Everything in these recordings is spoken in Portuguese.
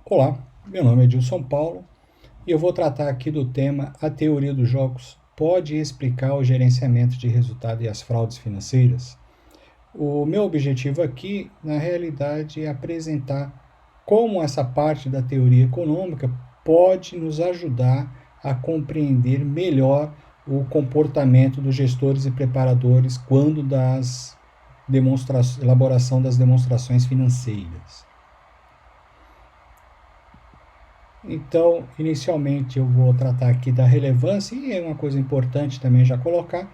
Olá, meu nome é Edilson Paulo e eu vou tratar aqui do tema A teoria dos jogos pode explicar o gerenciamento de resultado e as fraudes financeiras? O meu objetivo aqui, na realidade, é apresentar como essa parte da teoria econômica pode nos ajudar a compreender melhor o comportamento dos gestores e preparadores quando das elaboração das demonstrações financeiras. Então, inicialmente eu vou tratar aqui da relevância e é uma coisa importante também já colocar.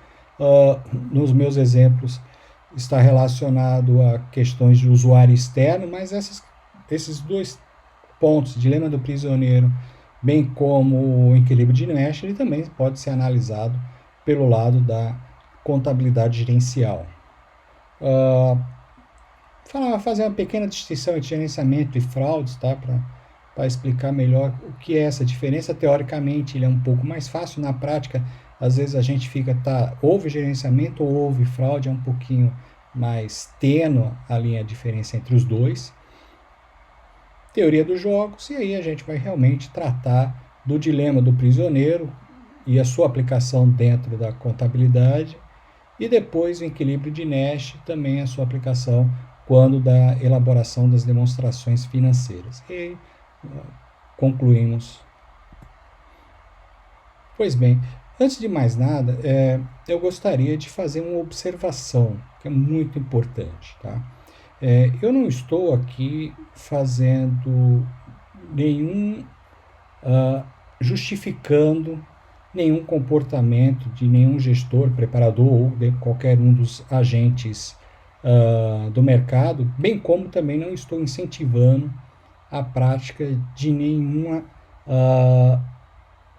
Nos meus exemplos está relacionado a questões de usuário externo, mas esses dois pontos, dilema do prisioneiro, bem como o equilíbrio de Nash, ele também pode ser analisado pelo lado da contabilidade gerencial. Fazer uma pequena distinção entre gerenciamento e fraudes, tá? Para explicar melhor o que é essa diferença. Teoricamente, ele é um pouco mais fácil. Na prática, às vezes a gente fica, houve gerenciamento ou houve fraude, é um pouquinho mais tênue a linha, a diferença entre os dois. Teoria dos jogos, e aí a gente vai realmente tratar do dilema do prisioneiro e a sua aplicação dentro da contabilidade, e depois o equilíbrio de Nash, também a sua aplicação quando da elaboração das demonstrações financeiras. E concluímos. Pois bem, antes de mais nada, eu gostaria de fazer uma observação que é muito importante. Tá? Eu não estou aqui fazendo nenhum, justificando nenhum comportamento de nenhum gestor, preparador ou de qualquer um dos agentes do mercado, bem como também não estou incentivando a prática de nenhuma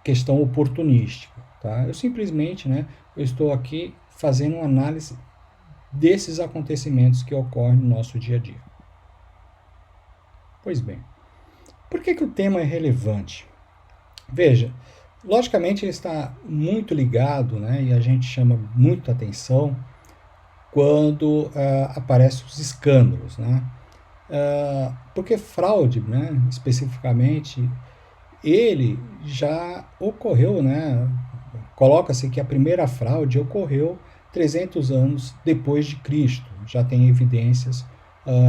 questão oportunística. Tá? Eu simplesmente eu estou aqui fazendo uma análise desses acontecimentos que ocorrem no nosso dia a dia. Pois bem, por que o tema é relevante? Veja, logicamente ele está muito ligado, e a gente chama muita atenção quando aparecem os escândalos. Porque fraude, especificamente, ele já ocorreu, coloca-se que a primeira fraude ocorreu 300 anos depois de Cristo. Já tem evidências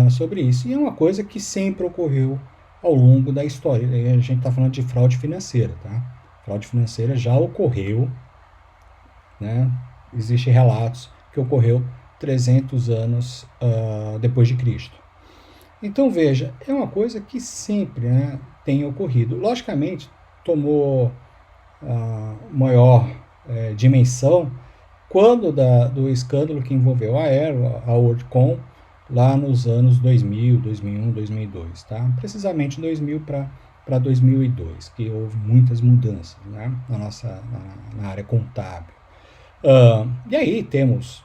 sobre isso. E é uma coisa que sempre ocorreu ao longo da história. E a gente está falando de fraude financeira. Tá? Fraude financeira já ocorreu. Existem relatos que ocorreu 300 anos depois de Cristo. Então, veja, é uma coisa que sempre tem ocorrido. Logicamente, tomou maior dimensão quando do escândalo que envolveu a Aero, a WorldCom, lá nos anos 2000, 2001, 2002. Tá? Precisamente em 2000 para 2002, que houve muitas mudanças na área contábil. E aí temos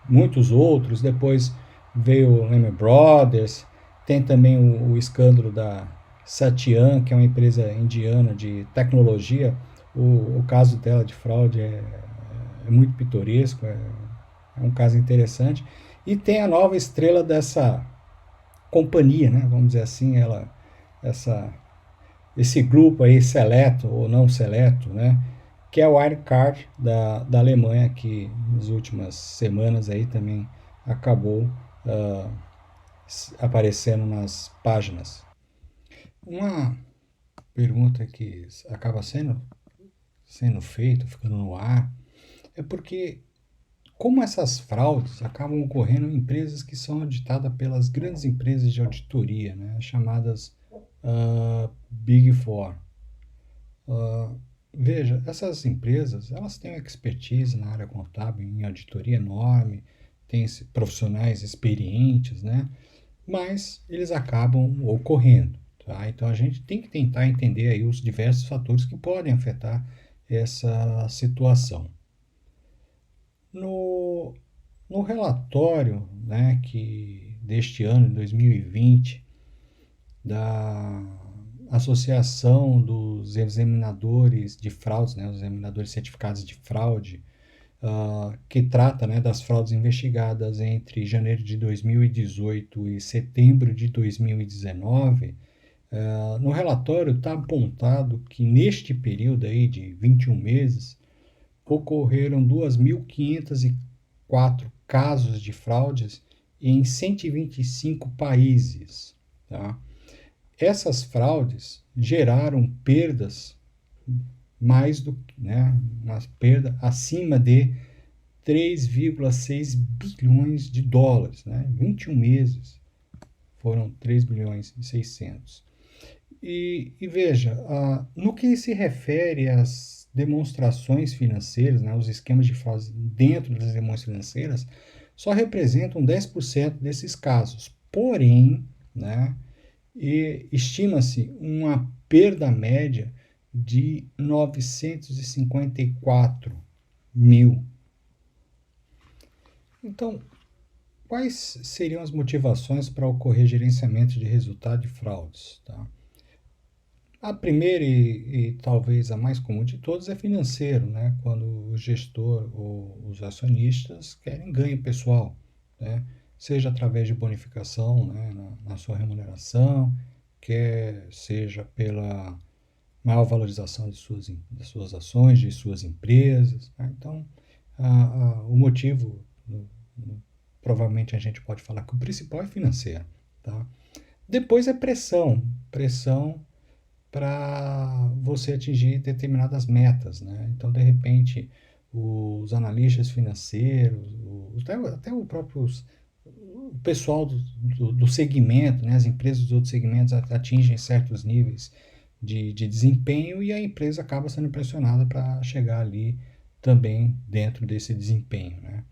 muitos outros, depois veio o Lehman Brothers, tem também o escândalo da Satyan, que é uma empresa indiana de tecnologia. O caso dela de fraude é muito pitoresco, é um caso interessante. E tem a nova estrela dessa companhia, vamos dizer assim, esse grupo aí seleto ou não seleto, que é o Wirecard da Alemanha, que nas últimas semanas aí também acabou aparecendo nas páginas. Uma pergunta que acaba sendo feita, ficando no ar, é porque como essas fraudes acabam ocorrendo em empresas que são auditadas pelas grandes empresas de auditoria, chamadas Big Four. Veja, essas empresas elas têm expertise na área contábil, em auditoria enorme, têm profissionais experientes, mas eles acabam ocorrendo. Tá? Então a gente tem que tentar entender aí os diversos fatores que podem afetar essa situação. No relatório que deste ano, de 2020, da Associação dos Examinadores de Fraudes, os examinadores certificados de fraude, que trata das fraudes investigadas entre janeiro de 2018 e setembro de 2019, No relatório está apontado que neste período aí de 21 meses, ocorreram 2.504 casos de fraudes em 125 países. Tá? Essas fraudes geraram perdas mais do que, né, uma perda acima de 3,6 bilhões de dólares, né? 21 meses foram 3 bilhões e 600. E veja, no que se refere às demonstrações financeiras, né, os esquemas de fraude dentro das demonstrações financeiras, só representam 10% desses casos. Porém, né, estima-se uma perda média de 954 mil. Então, quais seriam as motivações para ocorrer gerenciamento de resultado de fraudes? Tá? A primeira e talvez a mais comum de todas é financeiro, né? Quando o gestor ou os acionistas querem ganho pessoal, né? Seja através de bonificação, né, na sua remuneração, quer seja pela maior valorização de suas ações, de suas empresas. Né? Então, o motivo, provavelmente a gente pode falar que o principal é financeiro. Tá? Depois é pressão para você atingir determinadas metas. Né? Então, de repente, os analistas financeiros, até o próprio o pessoal do segmento, né? As empresas dos outros segmentos atingem certos níveis de desempenho e a empresa acaba sendo pressionada para chegar ali também dentro desse desempenho. Né?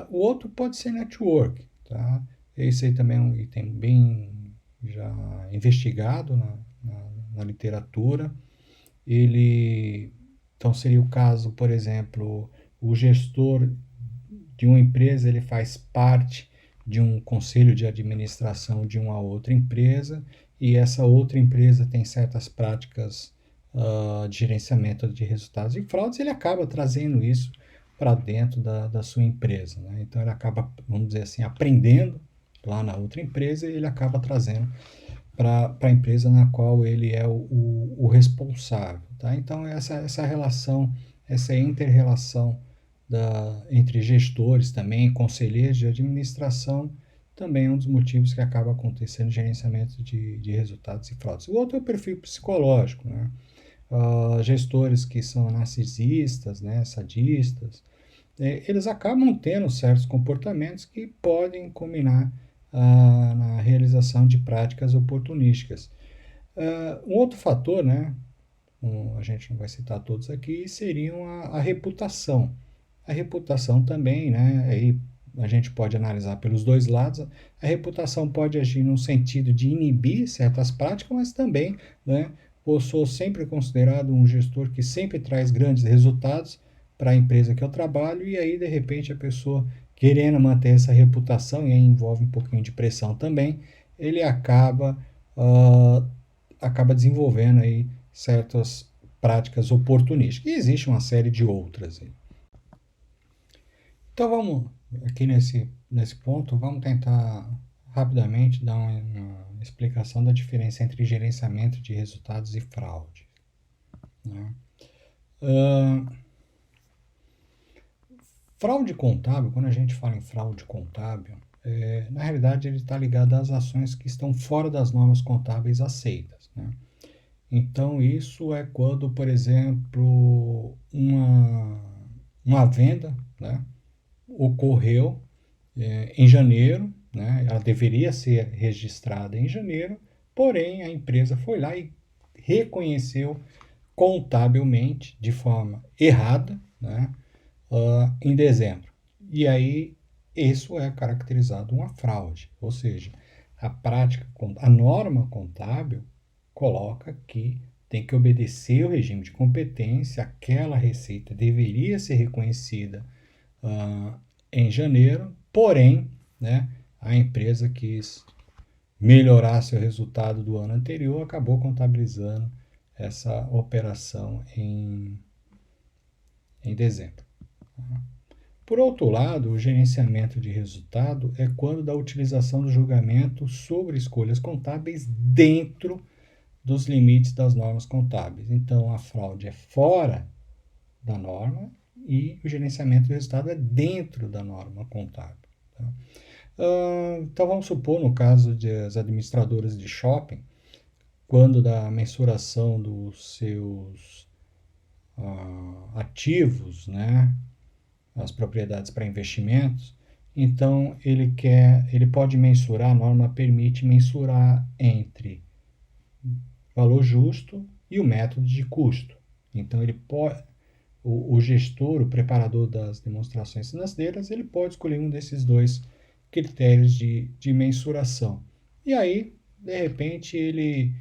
O outro pode ser network. Tá? Esse aí também é um item bem já investigado na literatura. Então seria o caso, por exemplo, o gestor de uma empresa ele faz parte de um conselho de administração de uma outra empresa e essa outra empresa tem certas práticas de gerenciamento de resultados e fraudes, ele acaba trazendo isso para dentro da sua empresa. Né? Então ele acaba, vamos dizer assim, aprendendo lá na outra empresa e ele acaba trazendo para a empresa na qual ele é o responsável. Tá? Então, essa relação, essa inter-relação entre gestores também, conselheiros de administração, também é um dos motivos que acaba acontecendo gerenciamento de resultados e fraudes. O outro é o perfil psicológico. Né? Gestores que são narcisistas, né, sadistas, eles acabam tendo certos comportamentos que podem combinar na realização de práticas oportunísticas. Um outro fator, né, a gente não vai citar todos aqui, seriam a reputação. A reputação também, né, aí a gente pode analisar pelos dois lados. A reputação pode agir no sentido de inibir certas práticas, mas também, né, eu sou sempre considerado um gestor que sempre traz grandes resultados para a empresa que eu trabalho e aí de repente a pessoa querendo manter essa reputação e aí envolve um pouquinho de pressão também, ele acaba desenvolvendo aí certas práticas oportunísticas. E existe uma série de outras. Então vamos aqui nesse ponto, vamos tentar rapidamente dar uma explicação da diferença entre gerenciamento de resultados e fraude. Né? Fraude contábil, quando a gente fala em fraude contábil, na realidade ele está ligado às ações que estão fora das normas contábeis aceitas. Né? Então isso é quando, por exemplo, uma venda, né, ocorreu em janeiro, né, ela deveria ser registrada em janeiro, porém a empresa foi lá e reconheceu contabilmente de forma errada, né, em dezembro. E aí isso é caracterizado uma fraude, ou seja, a norma contábil coloca que tem que obedecer o regime de competência, aquela receita deveria ser reconhecida em janeiro, porém, né, a empresa quis melhorar seu resultado do ano anterior, acabou contabilizando essa operação em dezembro. Por outro lado, o gerenciamento de resultado é quando da utilização do julgamento sobre escolhas contábeis dentro dos limites das normas contábeis. Então, a fraude é fora da norma e o gerenciamento do resultado é dentro da norma contábil. Tá? Então, vamos supor, no caso das administradoras de shopping, quando da mensuração dos seus ativos, né, as propriedades para investimentos, então ele pode mensurar, a norma permite mensurar entre valor justo e o método de custo. Então ele pode, o gestor, o preparador das demonstrações financeiras, ele pode escolher um desses dois critérios de mensuração. E aí, de repente, ele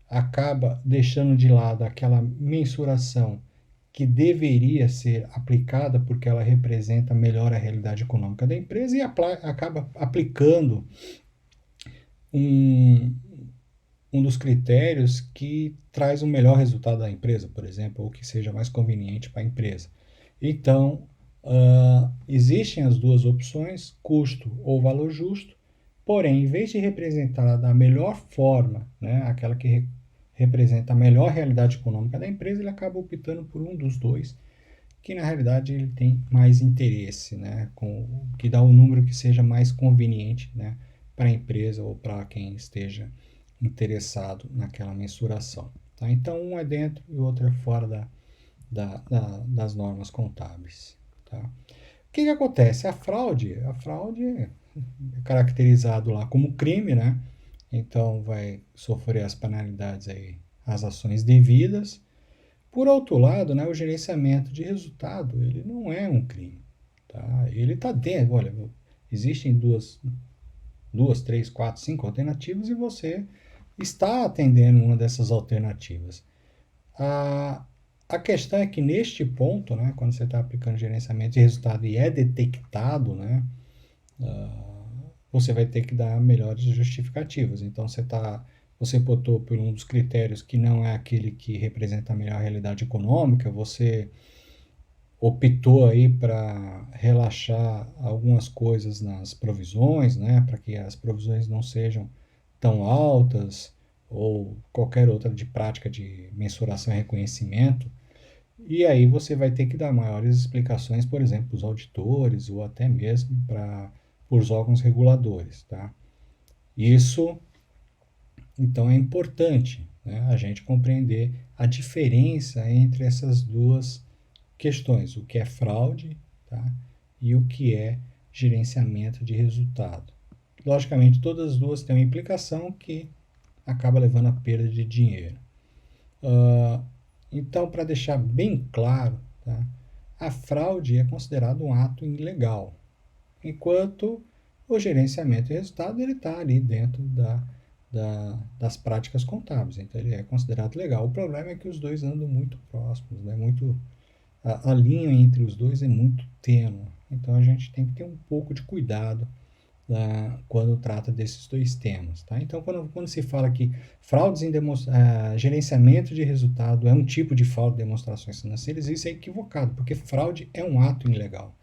acaba deixando de lado aquela mensuração que deveria ser aplicada porque ela representa melhor a realidade econômica da empresa e acaba aplicando um dos critérios que traz um melhor resultado da empresa, por exemplo, ou que seja mais conveniente para a empresa. Então, existem as duas opções, custo ou valor justo, porém, em vez de representar da melhor forma, né, aquela que representa a melhor realidade econômica da empresa, ele acaba optando por um dos dois, que na realidade ele tem mais interesse, né, que dá um número que seja mais conveniente, né, para a empresa ou para quem esteja interessado naquela mensuração. Tá? Então, um é dentro e o outro é fora das normas contábeis. Tá? O que acontece? A fraude é caracterizado lá como crime, né? Então vai sofrer as penalidades aí, as ações devidas. Por outro lado, né, o gerenciamento de resultado, ele não é um crime. Tá? Ele está dentro, olha, existem duas, 3, 4, 5 alternativas e você está atendendo uma dessas alternativas. A questão é que neste ponto, né, quando você está aplicando gerenciamento de resultado e é detectado, né, você vai ter que dar melhores justificativas. Então, você botou por um dos critérios que não é aquele que representa a melhor realidade econômica, você optou aí para relaxar algumas coisas nas provisões, né, para que as provisões não sejam tão altas ou qualquer outra de prática de mensuração e reconhecimento. E aí você vai ter que dar maiores explicações, por exemplo, para os auditores ou até mesmo para os órgãos reguladores. Tá? Isso, então, é importante, né, a gente compreender a diferença entre essas duas questões, o que é fraude, tá, e o que é gerenciamento de resultado. Logicamente, todas as duas têm uma implicação que acaba levando a perda de dinheiro. Então, para deixar bem claro, tá, a fraude é considerado um ato ilegal, enquanto o gerenciamento de resultado está ali dentro das práticas contábeis, então ele é considerado legal. O problema é que os dois andam muito próximos, né? A linha entre os dois é muito tênue, então a gente tem que ter um pouco de cuidado quando trata desses dois temas. Tá? Então, quando se fala que fraudes em gerenciamento de resultado é um tipo de fraude de demonstrações financeiras, isso é equivocado, porque fraude é um ato ilegal,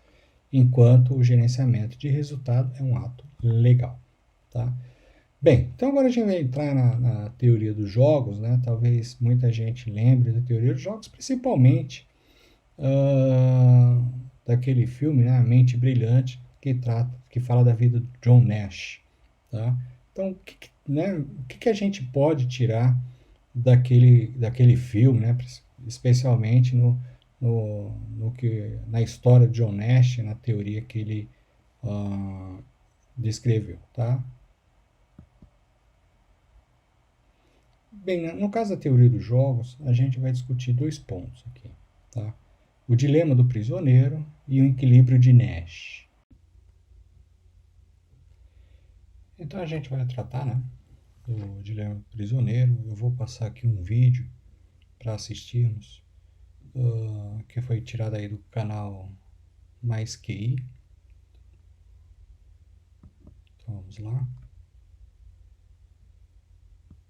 enquanto o gerenciamento de resultado é um ato legal. Tá? Bem, então agora a gente vai entrar na teoria dos jogos, né? Talvez muita gente lembre da teoria dos jogos, principalmente daquele filme, né, A Mente Brilhante, que fala da vida do John Nash. Tá? Então, o que a gente pode tirar daquele filme, né, especialmente na história de John Nash, na teoria que ele descreveu. Tá? Bem, no caso da teoria dos jogos, a gente vai discutir dois pontos aqui. Tá? O dilema do prisioneiro e o equilíbrio de Nash. Então a gente vai tratar, né, do dilema do prisioneiro. Eu vou passar aqui um vídeo para assistirmos, que foi tirado aí do canal Mais QI. Então vamos lá.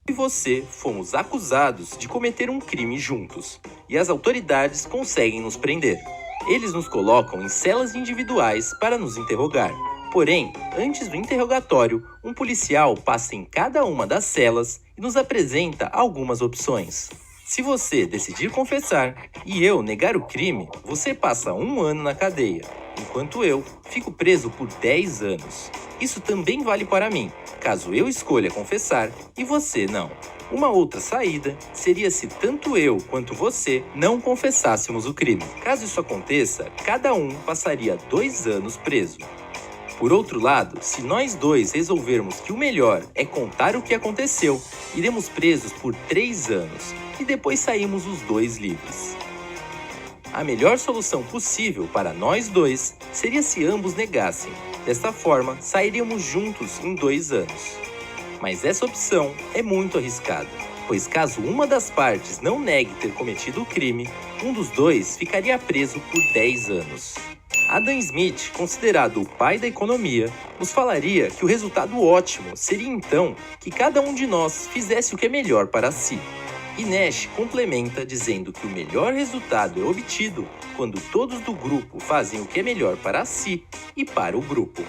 E você fomos acusados de cometer um crime juntos, e as autoridades conseguem nos prender. Eles nos colocam em celas individuais para nos interrogar. Porém, antes do interrogatório, um policial passa em cada uma das celas e nos apresenta algumas opções. Se você decidir confessar e eu negar o crime, você passa 1 ano na cadeia, enquanto eu fico preso por 10 anos. Isso também vale para mim, caso eu escolha confessar e você não. Uma outra saída seria se tanto eu quanto você não confessássemos o crime. Caso isso aconteça, cada um passaria 2 anos preso. Por outro lado, se nós dois resolvermos que o melhor é contar o que aconteceu, iremos presos por 3 anos e depois saímos os dois livres. A melhor solução possível para nós dois seria se ambos negassem. Desta forma, sairíamos juntos em 2 anos. Mas essa opção é muito arriscada, pois caso uma das partes não negue ter cometido o crime, um dos dois ficaria preso por 10 anos. Adam Smith, considerado o pai da economia, nos falaria que o resultado ótimo seria então que cada um de nós fizesse o que é melhor para si. E Nash complementa dizendo que o melhor resultado é obtido quando todos do grupo fazem o que é melhor para si e para o grupo.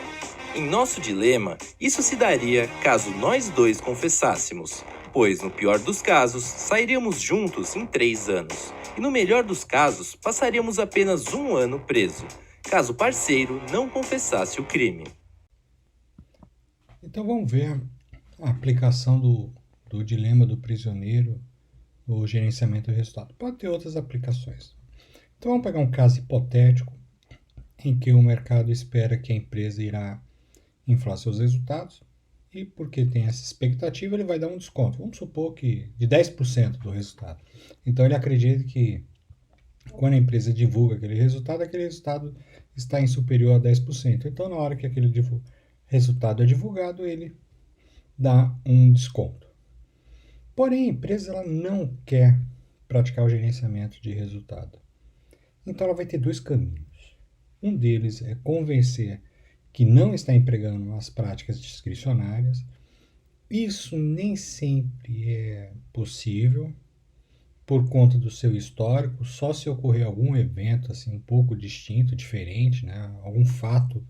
Em nosso dilema, isso se daria caso nós dois confessássemos, pois no pior dos casos, sairíamos juntos em 3 anos, e no melhor dos casos, passaríamos apenas 1 ano preso, caso o parceiro não confessasse o crime. Então vamos ver a aplicação do dilema do prisioneiro no gerenciamento do resultado. Pode ter outras aplicações. Então vamos pegar um caso hipotético em que o mercado espera que a empresa irá inflar seus resultados e porque tem essa expectativa ele vai dar um desconto. Vamos supor que de 10% do resultado. Então ele acredita que quando a empresa divulga aquele resultado está em superior a 10%. Então na hora que aquele resultado é divulgado, ele dá um desconto. Porém, a empresa ela não quer praticar o gerenciamento de resultado. Então ela vai ter 2 caminhos. Um deles é convencer que não está empregando as práticas discricionárias. Isso nem sempre é possível por conta do seu histórico, só se ocorrer algum evento assim um pouco distinto, diferente, né? Algum fato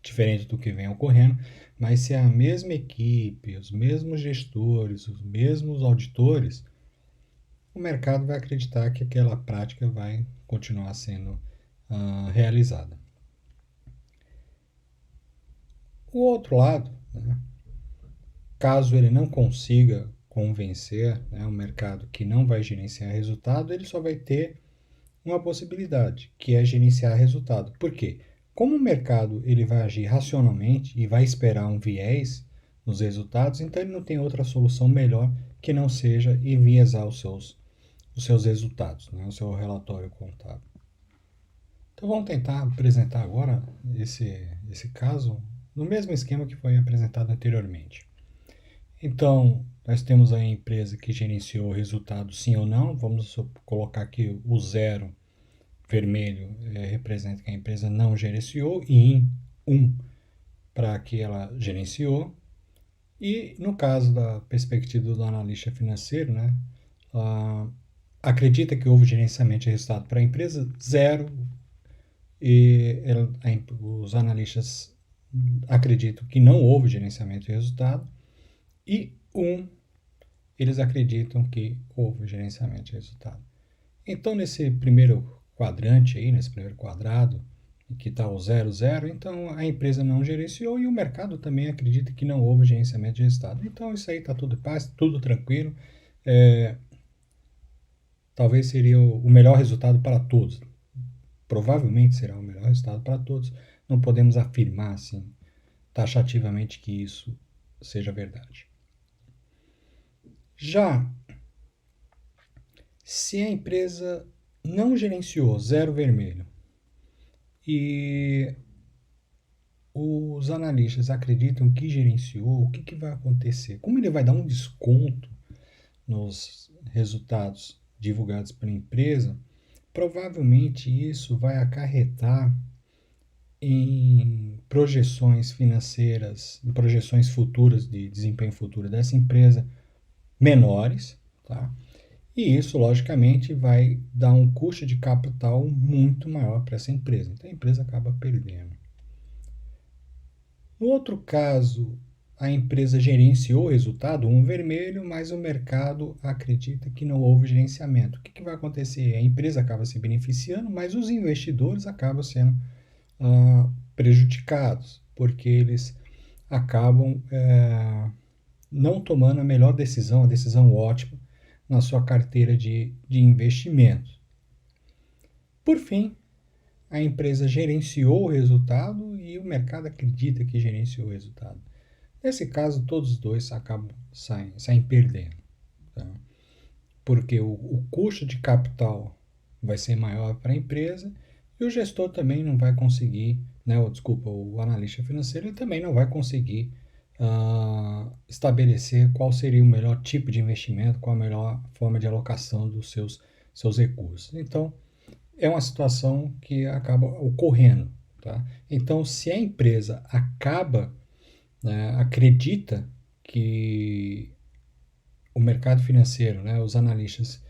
diferente do que vem ocorrendo, mas se é a mesma equipe, os mesmos gestores, os mesmos auditores, o mercado vai acreditar que aquela prática vai continuar sendo realizada. O outro lado, né, caso ele não consiga convencer o mercado que não vai gerenciar resultado, ele só vai ter uma possibilidade, que é gerenciar resultado. Por quê? Como o mercado ele vai agir racionalmente e vai esperar um viés nos resultados, então ele não tem outra solução melhor que não seja enviesar os seus resultados, o seu relatório contábil. Então vamos tentar apresentar agora esse caso no mesmo esquema que foi apresentado anteriormente. Então, nós temos a empresa que gerenciou o resultado sim ou não. Vamos colocar aqui o 0 vermelho representa que a empresa não gerenciou e 1 para que ela gerenciou. E no caso da perspectiva do analista financeiro, acredita que houve gerenciamento de resultado para a empresa, 0, e os analistas acreditam que não houve gerenciamento de resultado, e 1, eles acreditam que houve gerenciamento de resultado. Então, nesse primeiro quadrante aí, nesse primeiro quadrado, que está o 0, 0, então a empresa não gerenciou e o mercado também acredita que não houve gerenciamento de resultado. Então, isso aí está tudo em paz, tudo tranquilo. Talvez seria o melhor resultado para todos. Provavelmente será o melhor resultado para todos. Não podemos afirmar assim, taxativamente que isso seja verdade. Já se a empresa não gerenciou, 0 vermelho, e os analistas acreditam que gerenciou, o que vai acontecer? Como ele vai dar um desconto nos resultados divulgados pela empresa, provavelmente isso vai acarretar em projeções financeiras, em projeções futuras de desempenho futuro dessa empresa menores, tá? E isso, logicamente, vai dar um custo de capital muito maior para essa empresa. Então, a empresa acaba perdendo. No outro caso, a empresa gerenciou o resultado, um vermelho, mas o mercado acredita que não houve gerenciamento. O que vai acontecer? A empresa acaba se beneficiando, mas os investidores acabam sendo prejudicados, porque eles acabam não tomando a melhor decisão, a decisão ótima na sua carteira de investimentos. Por fim, a empresa gerenciou o resultado e o mercado acredita que gerenciou o resultado. Nesse caso, todos os dois acabam saem perdendo. Tá? Porque o custo de capital vai ser maior para a empresa e o gestor também não vai conseguir, o analista financeiro ele também não vai conseguir estabelecer qual seria o melhor tipo de investimento, qual a melhor forma de alocação dos seus recursos. Então, é uma situação que acaba ocorrendo. Tá? Então, se a empresa acredita que o mercado financeiro, os analistas,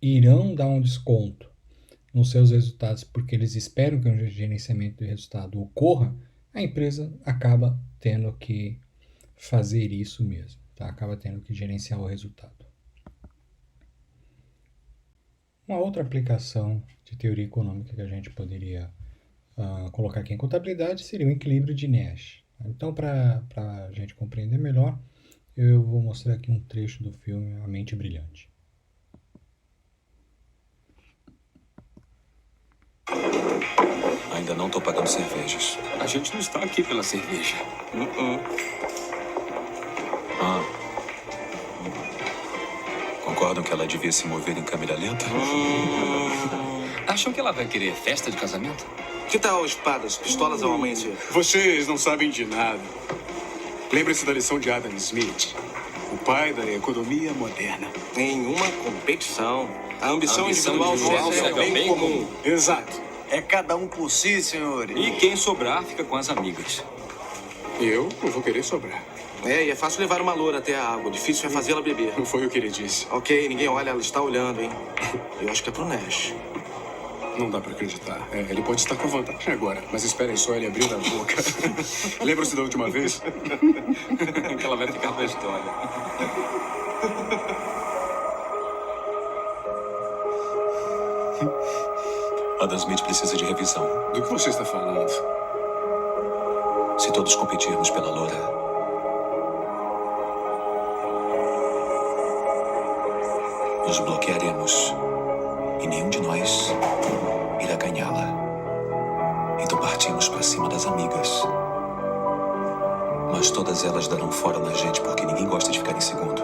irão dar um desconto nos seus resultados porque eles esperam que um gerenciamento de resultado ocorra, a empresa acaba tendo que fazer isso mesmo, tá? Acaba tendo que gerenciar o resultado. Uma outra aplicação de teoria econômica que a gente poderia colocar aqui em contabilidade seria o equilíbrio de Nash. Então, para a gente compreender melhor, eu vou mostrar aqui um trecho do filme A Mente Brilhante. Ainda não estou pagando cervejas. A gente não está aqui pela cerveja. Concordam que ela devia se mover em câmera lenta? Acham que ela vai querer festa de casamento? Que tal espadas, pistolas ao amanhecer? Vocês não sabem de nada. Lembre-se da lição de Adam Smith, o pai da economia moderna. Em uma competição, a ambição individual é o bem comum. Exato. É cada um por si, senhores. E quem sobrar fica com as amigas. Eu não vou querer sobrar. E é fácil levar uma loura até a água. Difícil é fazê-la beber. Não foi o que ele disse. Ok, ninguém olha, ela está olhando, hein? Eu acho que é pro Nash. Não dá pra acreditar. Ele pode estar com vantagem agora, mas esperem só ele abrir a boca. Lembram-se da última vez? Que ela vai ficar pra história. Adam Smith precisa de revisão. Do que você está falando? Se todos competirmos pela loura, nos bloquearemos e nenhum de nós irá ganhá-la. Então partimos para cima das amigas. Mas todas elas darão fora na gente porque ninguém gosta de ficar em segundo.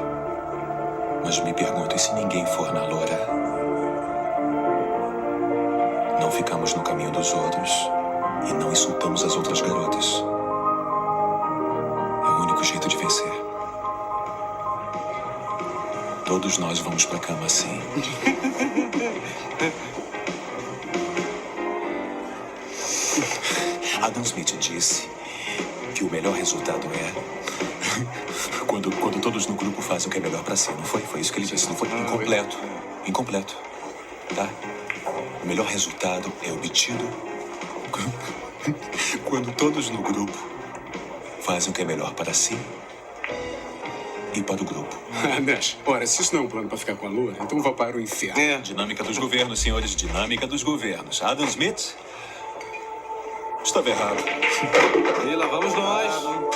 Mas me pergunto, e se ninguém for na loura? Não ficamos no caminho dos outros e não insultamos as outras garotas. É o único jeito de vencer. Todos nós vamos pra cama assim. Adam Smith disse que o melhor resultado é quando todos no grupo fazem o que é melhor pra si. Não foi? Foi isso que ele disse. Não foi? Incompleto. Incompleto. Tá? O melhor resultado é obtido quando todos no grupo fazem o que é melhor para si e para o grupo. Nash, ora, se isso não é um plano para ficar com a loura, então vá para o inferno. Dinâmica dos governos, senhores. Dinâmica dos governos. Adam Smith estava errado. E lá vamos nós.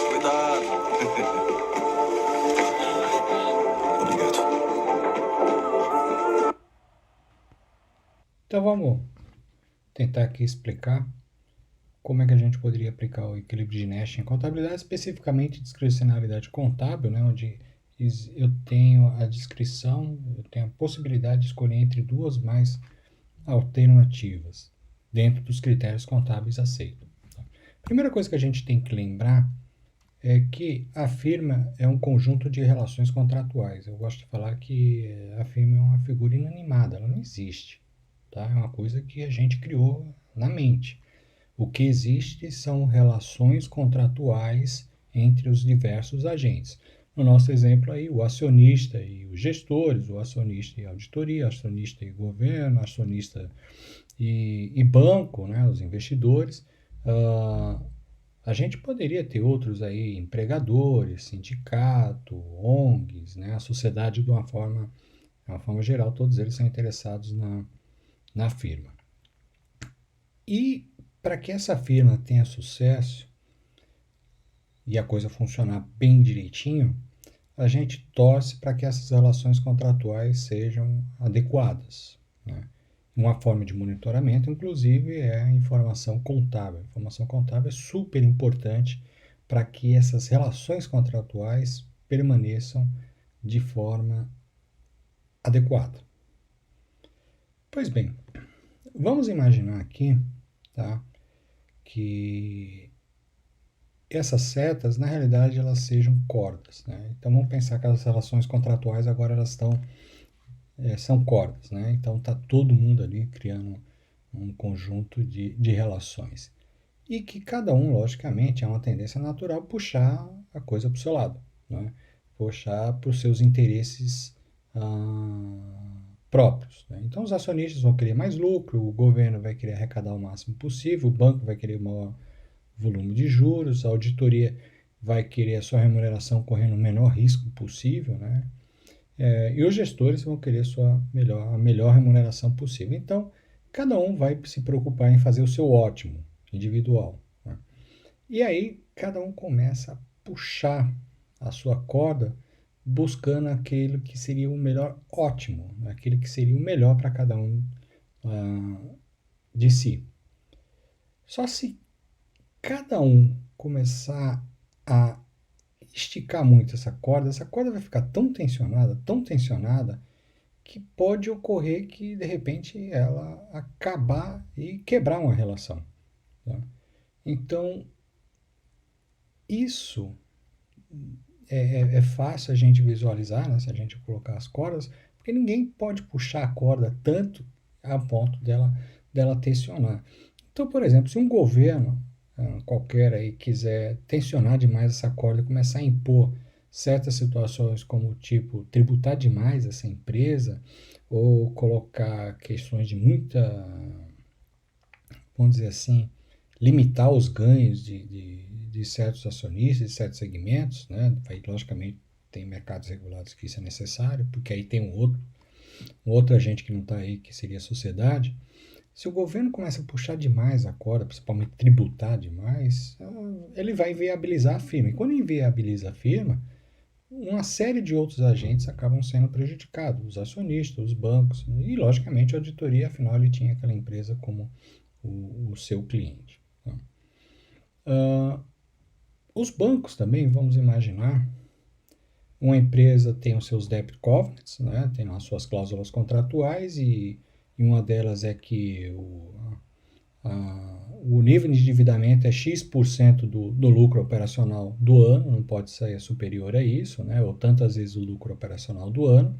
Cuidado. Obrigado. Então vamos tentar aqui explicar como é que a gente poderia aplicar o equilíbrio de Nash em contabilidade, especificamente discricionalidade contábil, onde eu tenho a descrição, eu tenho a possibilidade de escolher entre duas mais alternativas dentro dos critérios contábeis aceitos. A primeira coisa que a gente tem que lembrar é que a firma é um conjunto de relações contratuais. Eu gosto de falar que a firma é uma figura inanimada, ela não existe. Tá? É uma coisa que a gente criou na mente. O que existe são relações contratuais entre os diversos agentes. No nosso exemplo aí, o acionista e os gestores, o acionista e a auditoria, o acionista e governo, o acionista e banco, os investidores. A gente poderia ter outros aí, empregadores, sindicato, ONGs, né? A sociedade de uma forma geral, todos eles são interessados na firma. E para que essa firma tenha sucesso e a coisa funcionar bem direitinho, a gente torce para que essas relações contratuais sejam adequadas, né? Uma forma de monitoramento, inclusive, é a informação contábil. A informação contábil é super importante para que essas relações contratuais permaneçam de forma adequada. Pois bem, vamos imaginar aqui, tá, que essas setas, na realidade, elas sejam cordas, né? Então vamos pensar que as relações contratuais agora elas são cordas, né? Então está todo mundo ali criando um conjunto de relações. E que cada um, logicamente, é uma tendência natural puxar a coisa para o seu lado, né? Puxar para os seus interesses próprios, né? Então os acionistas vão querer mais lucro, o governo vai querer arrecadar o máximo possível, o banco vai querer maior volume de juros, a auditoria vai querer a sua remuneração correndo o menor risco possível, né? E os gestores vão querer a melhor remuneração possível. Então, cada um vai se preocupar em fazer o seu ótimo individual, né? E aí, cada um começa a puxar a sua corda buscando aquele que seria o melhor ótimo, aquele que seria o melhor para cada um de si. Só se cada um começar a esticar muito essa corda vai ficar tão tensionada, que pode ocorrer que, de repente, ela acabar e quebrar uma relação, tá? Então, isso é fácil a gente visualizar, né, se a gente colocar as cordas, porque ninguém pode puxar a corda tanto a ponto dela tensionar. Então, por exemplo, se um governo qualquer aí quiser tensionar demais essa corda e começar a impor certas situações como tipo tributar demais essa empresa ou colocar questões de muita, vamos dizer assim, limitar os ganhos de certos acionistas, de certos segmentos, né? Aí, logicamente, tem mercados regulados que isso é necessário, porque aí tem um outro agente que não está aí, que seria a sociedade. Se o governo começa a puxar demais a corda, principalmente tributar demais, ele vai inviabilizar a firma. E quando inviabiliza a firma, uma série de outros agentes acabam sendo prejudicados, os acionistas, os bancos e, logicamente, a auditoria, afinal, ele tinha aquela empresa como o seu cliente. Os bancos também, vamos imaginar, uma empresa tem os seus debt covenants, né, tem as suas cláusulas contratuais e uma delas é que o nível de endividamento é X% do lucro operacional do ano, não pode ser superior a isso, né, ou tantas vezes o lucro operacional do ano.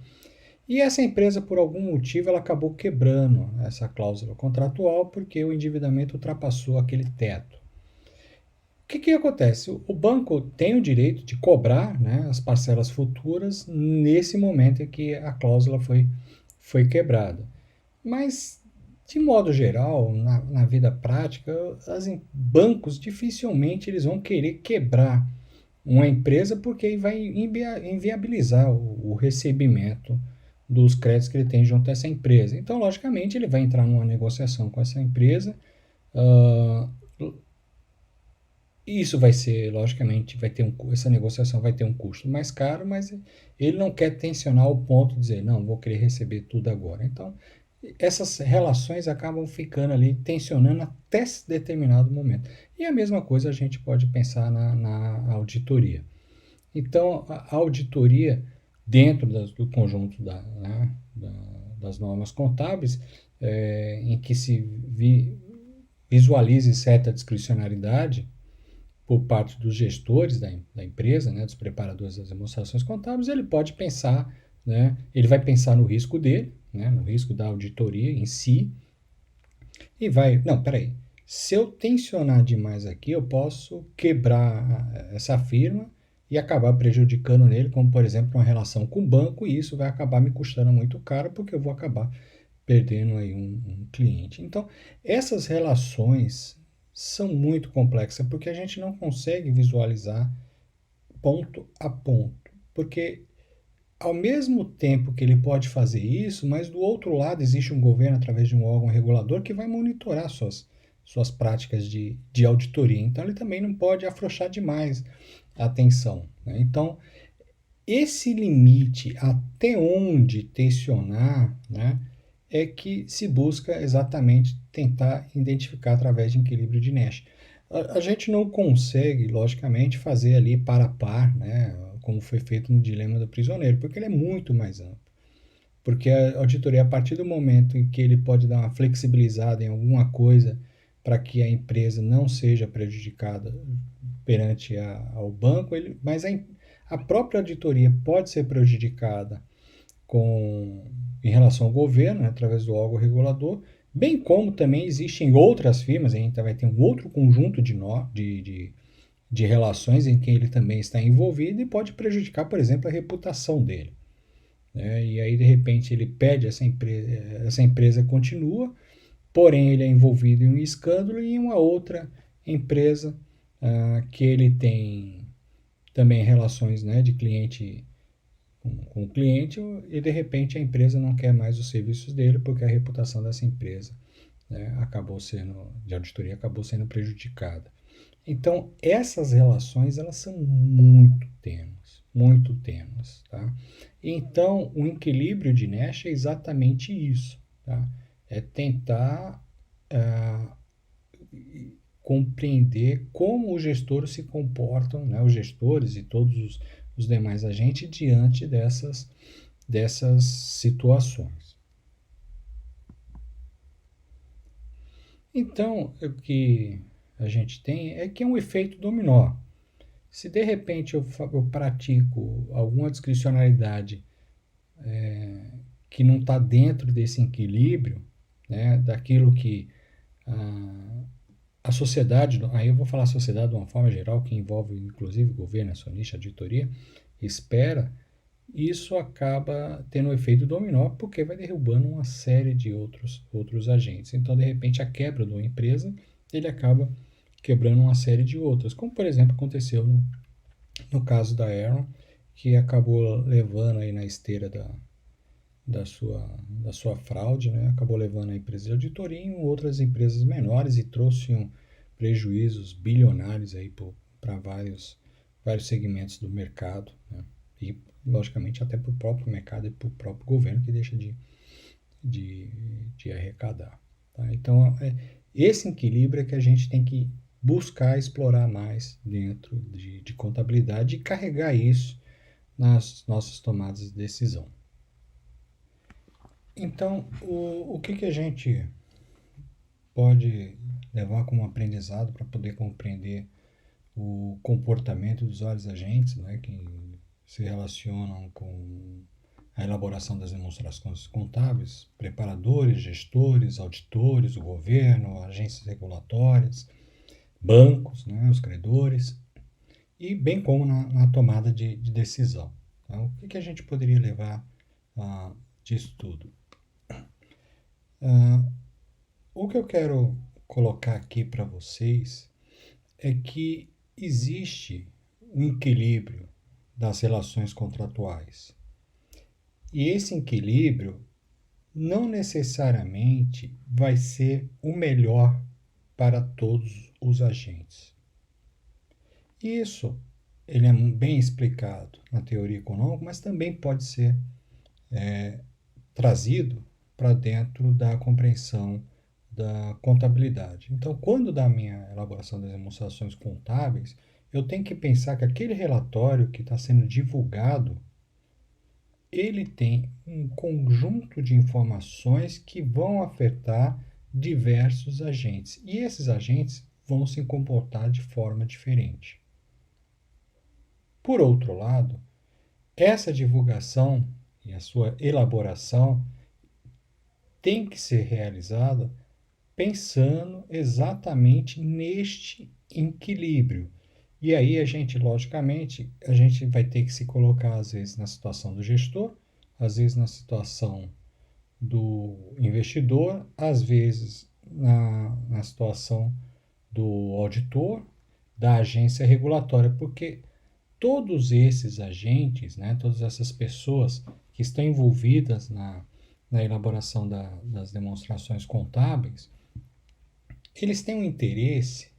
E essa empresa, por algum motivo, ela acabou quebrando essa cláusula contratual porque o endividamento ultrapassou aquele teto. O que acontece? O banco tem o direito de cobrar, né, as parcelas futuras nesse momento em que a cláusula foi quebrada. Mas, de modo geral, na vida prática, bancos dificilmente eles vão querer quebrar uma empresa porque vai inviabilizar o recebimento dos créditos que ele tem junto a essa empresa. Então, logicamente, ele vai entrar numa negociação com essa empresa. Isso vai ser, logicamente, essa negociação vai ter um custo mais caro, mas ele não quer tensionar o ponto de dizer, não, vou querer receber tudo agora. Então, essas relações acabam ficando ali, tensionando até determinado momento. E a mesma coisa a gente pode pensar na auditoria. Então, a auditoria, dentro do conjunto das normas contábeis, em que se visualize certa discricionariedade por parte dos gestores da empresa, né, dos preparadores das demonstrações contábeis, ele pode pensar, né, ele vai pensar no risco dele, né, no risco da auditoria em si, e não, peraí, se eu tensionar demais aqui, eu posso quebrar essa firma e acabar prejudicando nele, como por exemplo uma relação com o banco, e isso vai acabar me custando muito caro, porque eu vou acabar perdendo aí um cliente. Então, essas relações são muito complexas, porque a gente não consegue visualizar ponto a ponto. Porque ao mesmo tempo que ele pode fazer isso, mas do outro lado existe um governo através de um órgão regulador que vai monitorar suas práticas de auditoria. Então ele também não pode afrouxar demais a atenção, né? Então esse limite até onde tensionar, né, é que se busca exatamente tentar identificar através de equilíbrio de Nash. A gente não consegue, logicamente, fazer ali par a par, né, como foi feito no dilema do prisioneiro, porque ele é muito mais amplo. Porque a auditoria, a partir do momento em que ele pode dar uma flexibilizada em alguma coisa para que a empresa não seja prejudicada perante ao banco, mas a própria auditoria pode ser prejudicada em relação ao governo, né, através do órgão regulador, bem como também existem outras firmas, a gente vai ter um outro conjunto de relações em que ele também está envolvido e pode prejudicar, por exemplo, a reputação dele, né? E aí, de repente, ele pede essa empresa continua, porém ele é envolvido em um escândalo e em uma outra empresa que ele tem também relações, né, de cliente com o cliente, e de repente a empresa não quer mais os serviços dele porque a reputação dessa empresa, né, de auditoria acabou sendo prejudicada. Então essas relações elas são muito tênues, tá? Então o equilíbrio de Nash é exatamente isso, tá? É tentar compreender como os gestores se comportam, né, os gestores e todos os demais agentes diante dessas situações. Então, o que a gente tem é que é um efeito dominó. Se de repente eu pratico alguma discricionalidade que não está dentro desse equilíbrio, né, daquilo que a sociedade, aí eu vou falar sociedade de uma forma geral, que envolve inclusive governo, acionista, auditoria, espera, isso acaba tendo um efeito dominó, porque vai derrubando uma série de outros agentes. Então, de repente, a quebra de uma empresa, ele acaba quebrando uma série de outras, como por exemplo aconteceu no caso da Aeron, que acabou levando aí na esteira da sua fraude, né? Acabou levando a empresa de auditoria em outras empresas menores e trouxe prejuízos bilionários aí para vários segmentos do mercado, né? E logicamente até para o próprio mercado e para o próprio governo, que deixa de arrecadar, tá? Então esse equilíbrio é que a gente tem que buscar explorar mais dentro de contabilidade e carregar isso nas nossas tomadas de decisão. Então, o que a gente pode levar como aprendizado para poder compreender o comportamento dos vários agentes, né, que se relacionam com a elaboração das demonstrações contábeis, preparadores, gestores, auditores, o governo, agências regulatórias, bancos, né, os credores, e bem como na tomada de decisão. Então, o que a gente poderia levar disso tudo? O que eu quero colocar aqui para vocês é que existe um equilíbrio das relações contratuais. E esse equilíbrio não necessariamente vai ser o melhor para todos os agentes. Isso ele é bem explicado na teoria econômica, mas também pode ser trazido para dentro da compreensão da contabilidade. Então, quando da minha elaboração das demonstrações contábeis, eu tenho que pensar que aquele relatório que está sendo divulgado, ele tem um conjunto de informações que vão afetar diversos agentes. E esses agentes vão se comportar de forma diferente. Por outro lado, essa divulgação e a sua elaboração tem que ser realizada pensando exatamente neste equilíbrio. E aí logicamente, a gente vai ter que se colocar às vezes na situação do gestor, às vezes na situação do investidor, às vezes na situação do auditor, da agência regulatória, porque todos esses agentes, né, todas essas pessoas que estão envolvidas na elaboração das demonstrações contábeis, eles têm um interesse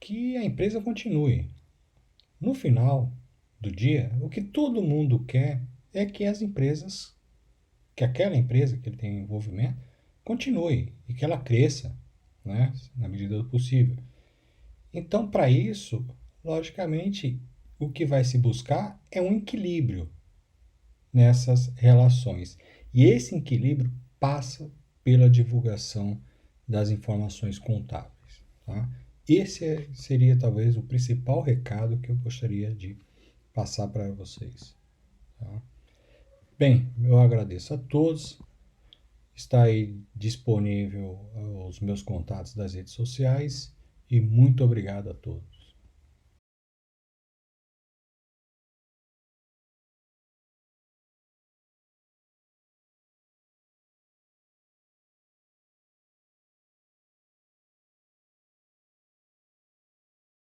que a empresa continue. No final do dia, o que todo mundo quer é que que aquela empresa que ele tem envolvimento, continue e que ela cresça, né, na medida do possível. Então, para isso, logicamente, o que vai se buscar é um equilíbrio nessas relações. E esse equilíbrio passa pela divulgação das informações contábeis. Tá? Esse seria talvez o principal recado que eu gostaria de passar para vocês. Tá? Bem, eu agradeço a todos. Está aí disponível os meus contatos das redes sociais e muito obrigado a todos.